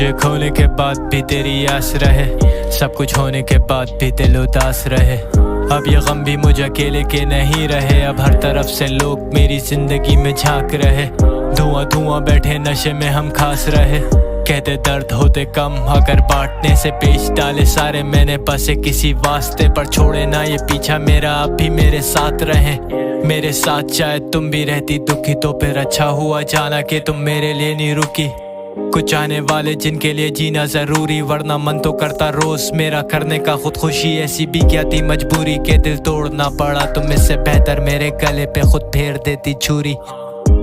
तुझे खोने के बाद भी तेरी आस रहे, सब कुछ होने के बाद भी दिल उदास रहे। अब ये गम भी मुझे अकेले के नहीं रहे, अब हर तरफ से लोग मेरी जिंदगी में झांक रहे। धुआं धुआं बैठे नशे में हम खास रहे, कहते दर्द होते कम अगर बांटने से पेश डाले सारे मैंने बसे किसी वास्ते पर छोड़े ना ये पीछा मेरा, अब भी मेरे साथ रहे। मेरे साथ शायद तुम भी रहती दुखी तो फिर अच्छा हुआ जाना कि तुम मेरे लिए नहीं रुकी। कुछ आने वाले जिनके लिए जीना जरूरी, वरना मन तो करता रोज मेरा करने का खुदकुशी। ऐसी भी क्या थी मजबूरी के दिल तोड़ना पड़ा, तुम इससे बेहतर मेरे गले पे खुद फेर देती छुरी।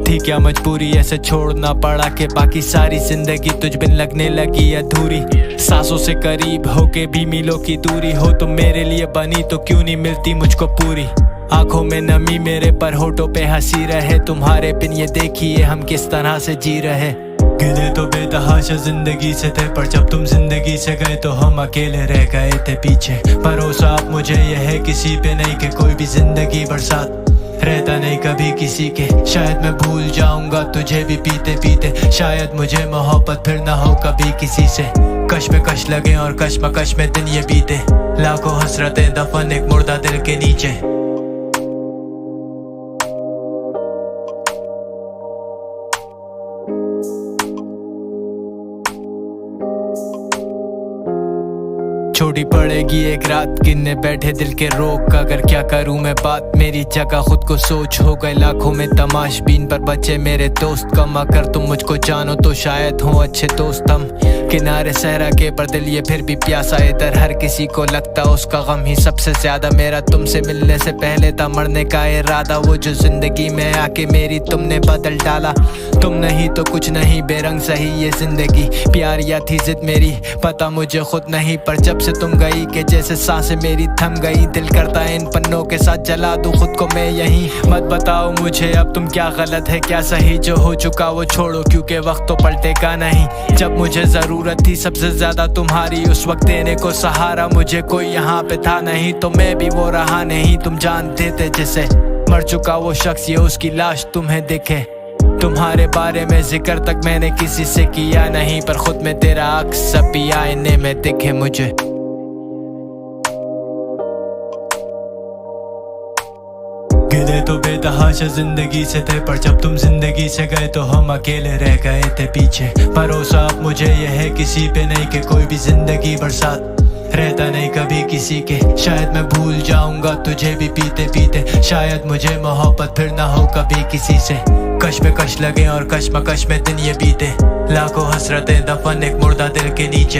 थी क्या मजबूरी ऐसे छोड़ना पड़ा कि बाकी सारी जिंदगी तुझ बिन लगने लगी अधूरी। सांसों से करीब होके भी मीलों की दूरी हो तुम मेरे लिए बनी तो क्यों नहीं मिलती मुझको पूरी। आंखों में नमी मेरे पर होठों पे हंसी रहे, तुम्हारे बिन ये देखिए हम किस तरह से जी रहे। गिले तो बेतहाशा जिंदगी से थे, पर जब तुम जिंदगी से गए तो हम अकेले रह गए थे पीछे। भरोसा अब मुझे यह है किसी पे नहीं कि कोई भी जिंदगी बरसात रहता नहीं कभी किसी के। शायद मैं भूल जाऊंगा तुझे भी पीते पीते, शायद मुझे मोहब्बत फिर ना हो कभी किसी से। कश में कश लगे और कश्मकश में दिन ये बीते, लाखों हसरतें दफन एक मुर्दा दिल के नीचे। छोटी पड़ेगी एक रात गिनने बैठे दिल के रोक, अगर क्या करूं मैं बात मेरी जगह खुद को सोच। हो गए लाखों में तमाशबीन पर बचे मेरे दोस्त कम, अगर तुम मुझको जानो तो शायद हो अच्छे दोस्त हम। किनारे सहरा के पर दिल ये फिर भी प्यासा, इधर हर किसी को लगता उसका गम ही सबसे ज्यादा। मेरा तुमसे मिलने से पहले था मरने का इरादा, वो जो जिंदगी में आके मेरी तुमने बदल डाला। तुम नहीं तो कुछ नहीं बेरंग सही ये जिंदगी, प्यार या थी जिद मेरी पता मुझे खुद नहीं। पर जब से तुम गई के जैसे सांसें मेरी थम गई, दिल करता है इन पन्नों के साथ जला दूं खुद को मैं यहीं। मत बताओ मुझे अब तुम क्या गलत है क्या सही, जो हो चुका वो छोड़ो क्योंकि वक्त तो पलटेगा नहीं। जब मुझे जरूरत थी सबसे ज्यादा तुम्हारी, उस वक्त देने को सहारा मुझे कोई यहाँ पे था नहीं, तो मैं भी वो रहा नहीं। तुम जानते थे जिसे मर चुका वो शख्स, ये उसकी लाश तुम्हें दिखे। तुम्हारे बारे में जिक्र तक मैंने किसी से किया नहीं, पर खुद में तेरा अक्स अब भी आईने में दिखे मुझे। गिले तो बेतहाशा जिंदगी से थे, पर जब तुम जिंदगी से गए तो हम अकेले रह गए थे पीछे। भरोसा अब मुझे यह है किसी पे नहीं कि कोई भी जिंदगी बरसात रहता नहीं कभी किसी के। शायद मैं भूल जाऊंगा तुझे भी पीते पीते, शायद मुझे मोहब्बत फिर ना हो कभी किसी से। कश में कश लगे और कश्मकश में दिन ये बीते, लाखों हसरतें दफन एक मुर्दा दिल के नीचे।